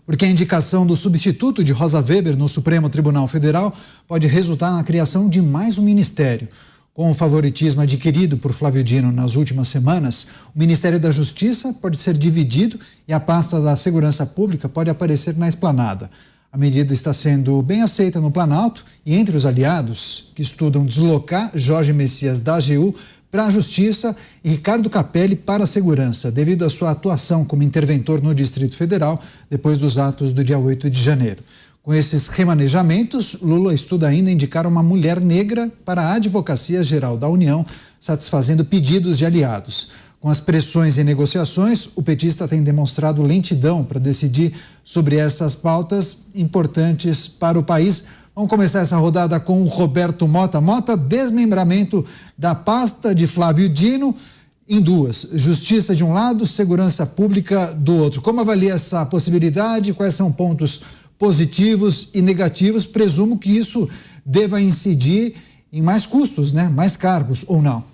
porque a indicação do substituto de Rosa Weber no Supremo Tribunal Federal pode resultar na criação de mais um ministério. Com o favoritismo adquirido por Flávio Dino nas últimas semanas, o Ministério da Justiça pode ser dividido e a pasta da Segurança Pública pode aparecer na esplanada. A medida está sendo bem aceita no Planalto e entre os aliados que estudam deslocar Jorge Messias da AGU para a Justiça e Ricardo Capelli para a Segurança, devido à sua atuação como interventor no Distrito Federal depois dos atos do dia 8 de janeiro. Com esses remanejamentos, Lula estuda ainda indicar uma mulher negra para a Advocacia Geral da União, satisfazendo pedidos de aliados. Com as pressões e negociações, o petista tem demonstrado lentidão para decidir sobre essas pautas importantes para o país. Vamos começar essa rodada com o Roberto Mota. Mota, desmembramento da pasta de Flávio Dino em duas. Justiça de um lado, Segurança Pública do outro. Como avalia essa possibilidade? Quais são pontos positivos e negativos? Presumo que isso deva incidir em mais custos, né? Mais cargos, ou não?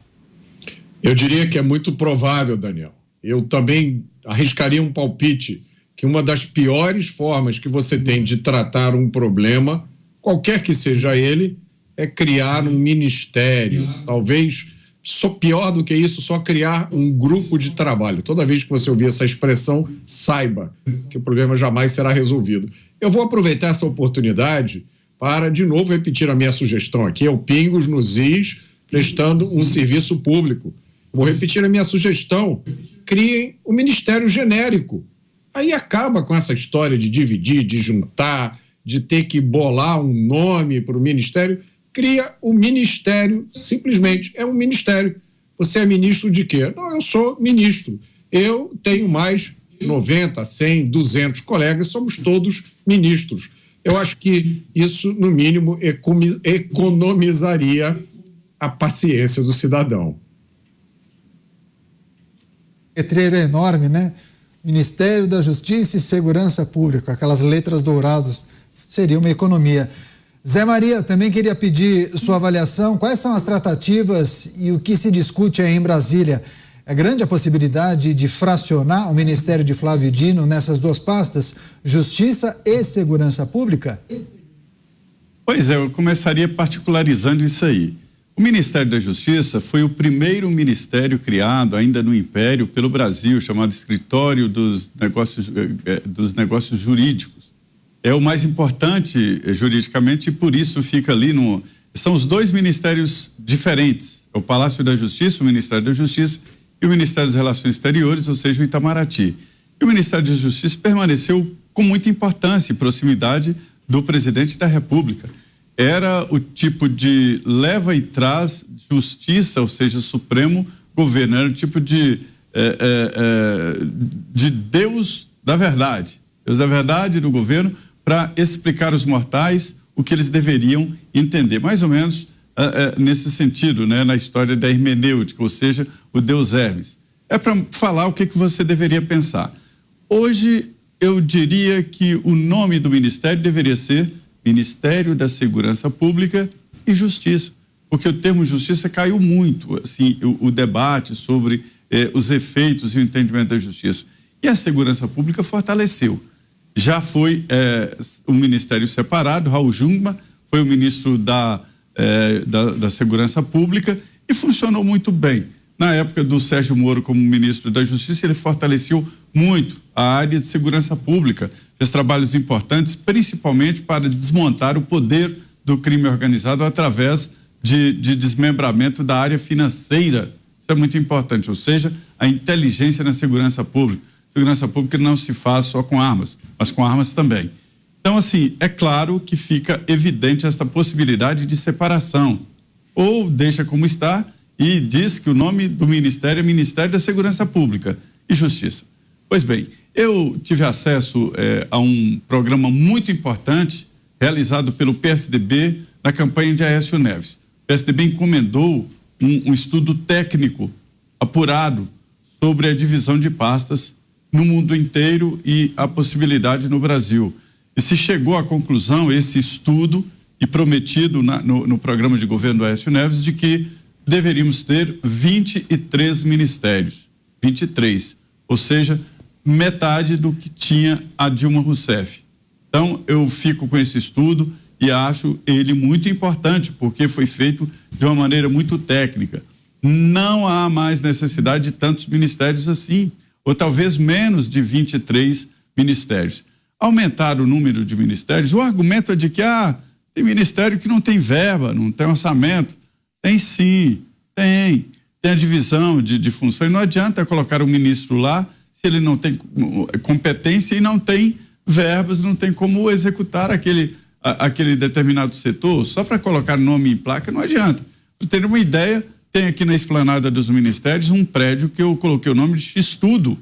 Eu diria que é muito provável, Daniel. Eu também arriscaria um palpite que uma das piores formas que você tem de tratar um problema, qualquer que seja ele, é criar um ministério. Talvez, pior do que isso, só criar um grupo de trabalho. Toda vez que você ouvir essa expressão, saiba que o problema jamais será resolvido. Eu vou aproveitar essa oportunidade para, de novo, repetir a minha sugestão aqui, é o Pingos nos Is, prestando um serviço público. Vou repetir a minha sugestão, criem um ministério genérico. Aí acaba com essa história de dividir, de juntar, de ter que bolar um nome para o ministério. Cria um ministério, simplesmente, é um ministério. Você é ministro de quê? Não, eu sou ministro. Eu tenho mais 90, 100, 200 colegas, somos todos ministros. Eu acho que isso, no mínimo, economizaria a paciência do cidadão. Letreiro enorme, né? Ministério da Justiça e Segurança Pública, aquelas letras douradas, seria uma economia. Zé Maria, também queria pedir sua avaliação. Quais são as tratativas e o que se discute aí em Brasília? É grande a possibilidade de fracionar o Ministério de Flávio Dino nessas duas pastas, Justiça e Segurança Pública? Pois é, eu começaria particularizando isso aí. O Ministério da Justiça foi o primeiro ministério criado, ainda no Império, pelo Brasil, chamado Escritório dos Negócios Jurídicos. É o mais importante juridicamente e por isso fica ali no... São os dois ministérios diferentes, o Palácio da Justiça, o Ministério da Justiça e o Ministério das Relações Exteriores, ou seja, o Itamaraty. E o Ministério da Justiça permaneceu com muita importância e proximidade do presidente da República. Era o tipo de leva e traz justiça, ou seja, Supremo Governo, era o tipo de Deus da verdade do governo, para explicar aos mortais o que eles deveriam entender, mais ou menos nesse sentido, né, na história da hermenêutica, ou seja, o Deus Hermes. É para falar o que você deveria pensar. Hoje, eu diria que o nome do ministério deveria ser Ministério da Segurança Pública e Justiça, porque o termo justiça caiu muito, assim, o debate sobre os efeitos e o entendimento da justiça. E a Segurança Pública fortaleceu. Já foi um ministério separado, Raul Jungmann foi o ministro da Segurança Pública e funcionou muito bem. Na época do Sérgio Moro como ministro da Justiça, ele fortaleceu muito a área de segurança pública, fez trabalhos importantes, principalmente para desmontar o poder do crime organizado através de desmembramento da área financeira. Isso é muito importante, ou seja, a inteligência na segurança pública. Segurança pública não se faz só com armas, mas com armas também. Então, assim, é claro que fica evidente esta possibilidade de separação. Ou deixa como está e diz que o nome do ministério é Ministério da Segurança Pública e Justiça. Pois bem, eu tive acesso a um programa muito importante realizado pelo PSDB na campanha de Aécio Neves. O PSDB encomendou um estudo técnico apurado sobre a divisão de pastas no mundo inteiro e a possibilidade no Brasil. E se chegou à conclusão, esse estudo, e prometido no programa de governo do Aécio Neves, de que deveríamos ter 23 ministérios. 23. Ou seja, metade do que tinha a Dilma Rousseff. Então, eu fico com esse estudo e acho ele muito importante, porque foi feito de uma maneira muito técnica. Não há mais necessidade de tantos ministérios assim, ou talvez menos de 23 ministérios. Aumentar o número de ministérios, o argumento é de que tem ministério que não tem verba, não tem orçamento. Tem sim, tem a divisão de função, e não adianta colocar um ministro lá se ele não tem competência e não tem verbas, não tem como executar aquele determinado setor. Só para colocar nome em placa não adianta. Para ter uma ideia, tem aqui na esplanada dos ministérios um prédio que eu coloquei o nome de X-Tudo.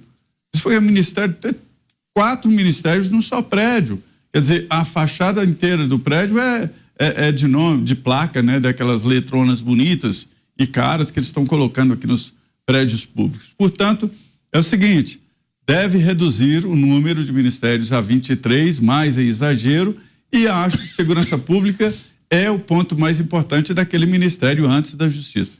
Isso foi o ministério, 4 ministérios num só prédio. Quer dizer, a fachada inteira do prédio é de nome, de placa, né? Daquelas letronas bonitas e caras que eles estão colocando aqui nos prédios públicos. Portanto, é o seguinte, deve reduzir o número de ministérios a 23, mais é exagero, e acho que segurança pública é o ponto mais importante daquele ministério antes da Justiça.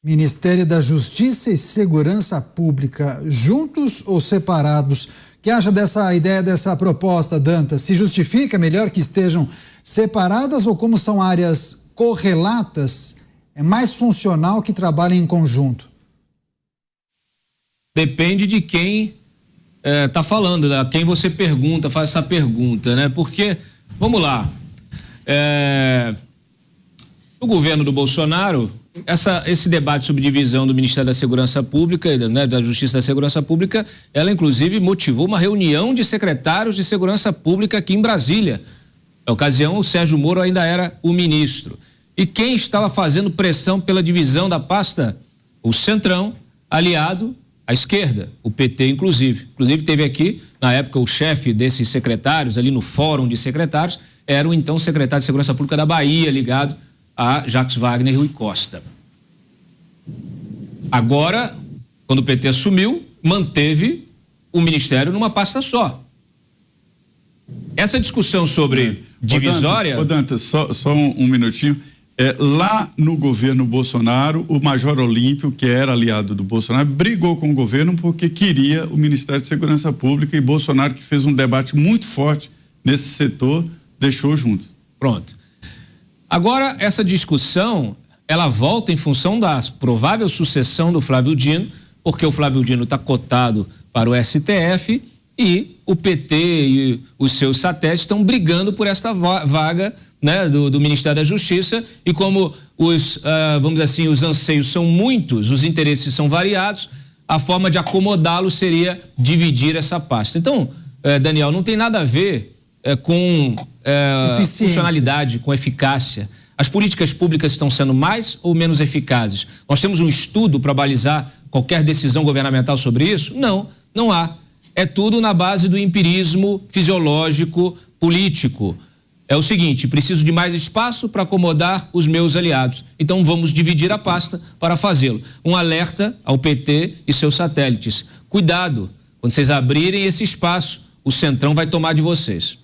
Ministério da Justiça e Segurança Pública, juntos ou separados? O que acha dessa ideia, dessa proposta, Dantas? Se justifica melhor que estejam separadas ou, como são áreas correlatas, é mais funcional que trabalhem em conjunto? Depende de quem está falando, a quem você pergunta, faz essa pergunta, né? Porque, vamos lá, o governo do Bolsonaro, esse debate sobre divisão do Ministério da Segurança Pública, né, da Justiça e da Segurança Pública, ela inclusive motivou uma reunião de secretários de Segurança Pública aqui em Brasília. Na ocasião, o Sérgio Moro ainda era o ministro. E quem estava fazendo pressão pela divisão da pasta? O Centrão, aliado à esquerda, o PT inclusive. Inclusive teve aqui, na época, o chefe desses secretários, ali no fórum de secretários, era o então secretário de Segurança Pública da Bahia, ligado a Jacques Wagner e Rui Costa. Agora, quando o PT assumiu, manteve o ministério numa pasta só. Essa discussão sobre divisória... Dantas, só um minutinho. Lá no governo Bolsonaro, o Major Olímpio, que era aliado do Bolsonaro, brigou com o governo porque queria o Ministério de Segurança Pública, e Bolsonaro, que fez um debate muito forte nesse setor, deixou junto. Pronto. Agora, essa discussão, ela volta em função da provável sucessão do Flávio Dino, porque o Flávio Dino está cotado para o STF e o PT e os seus satélites estão brigando por esta vaga, né, do Ministério da Justiça, e como vamos dizer assim, os anseios são muitos, os interesses são variados, a forma de acomodá-los seria dividir essa pasta. Então, Daniel, não tem nada a ver com funcionalidade, com eficácia. As políticas públicas estão sendo mais ou menos eficazes? Nós temos um estudo para balizar qualquer decisão governamental sobre isso? Não, não há. É tudo na base do empirismo fisiológico político. É o seguinte, preciso de mais espaço para acomodar os meus aliados. Então vamos dividir a pasta para fazê-lo. Um alerta ao PT e seus satélites. Cuidado, quando vocês abrirem esse espaço, o Centrão vai tomar de vocês.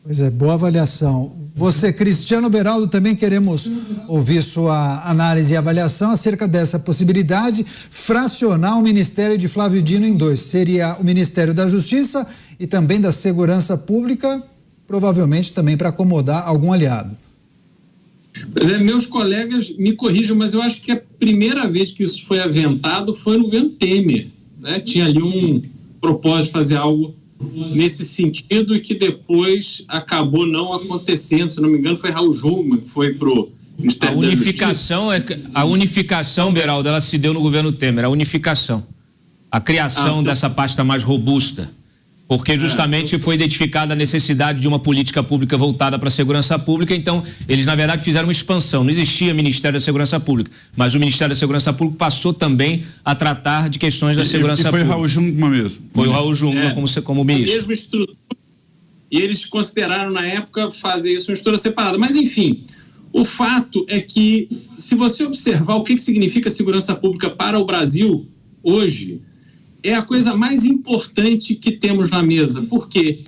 Pois é, boa avaliação. Você, Cristiano Beraldo, também queremos ouvir sua análise e avaliação acerca dessa possibilidade, fracionar o Ministério de Flávio Dino em 2. Seria o Ministério da Justiça e também da Segurança Pública, provavelmente também para acomodar algum aliado. Meus colegas me corrijam, mas eu acho que a primeira vez que isso foi aventado foi no governo Temer, né? Tinha ali um propósito de fazer algo nesse sentido e que depois acabou não acontecendo. Se não me engano, foi Raul Jungmann que foi para o Ministério da Justiça. A unificação, Beraldo, ela se deu no governo Temer, a unificação. A criação dessa pasta mais robusta. Porque justamente foi identificada a necessidade de uma política pública voltada para a segurança pública, então eles na verdade fizeram uma expansão, não existia Ministério da Segurança Pública, mas o Ministério da Segurança Pública passou também a tratar de questões da segurança pública. E foi Raul Jungmann mesmo. Foi o Raul Jungmann como ministro. A mesma estrutura, e eles consideraram na época fazer isso uma estrutura separada, mas enfim, o fato é que se você observar o que significa segurança pública para o Brasil hoje, é a coisa mais importante que temos na mesa, porque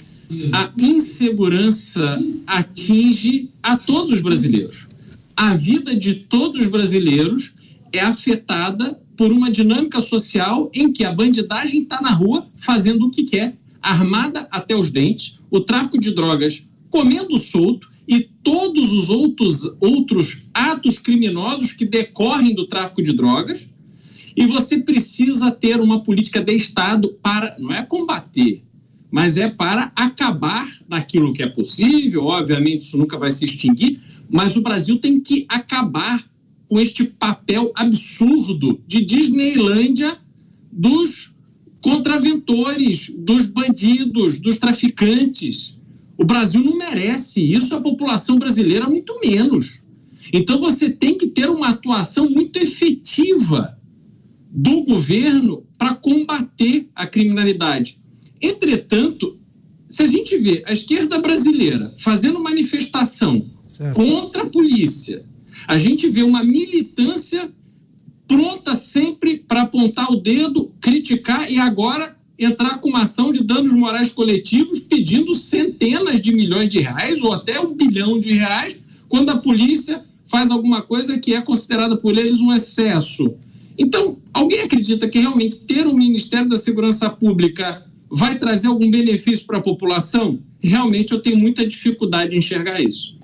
a insegurança atinge a todos os brasileiros. A vida de todos os brasileiros é afetada por uma dinâmica social em que a bandidagem está na rua fazendo o que quer, armada até os dentes, o tráfico de drogas comendo solto e todos os outros atos criminosos que decorrem do tráfico de drogas. E você precisa ter uma política de Estado para, não é combater, mas é para acabar naquilo que é possível. Obviamente isso nunca vai se extinguir, mas o Brasil tem que acabar com este papel absurdo de Disneylândia dos contraventores, dos bandidos, dos traficantes. O Brasil não merece isso, a população brasileira muito menos. Então você tem que ter uma atuação muito efetiva do governo para combater a criminalidade. Entretanto, se a gente vê a esquerda brasileira fazendo manifestação contra a polícia, a gente vê uma militância pronta sempre para apontar o dedo, criticar e agora entrar com uma ação de danos morais coletivos pedindo centenas de milhões de reais ou até R$1 bilhão, quando a polícia faz alguma coisa que é considerada por eles um excesso. Então, alguém acredita que realmente ter um Ministério da Segurança Pública vai trazer algum benefício para a população? Realmente eu tenho muita dificuldade em enxergar isso.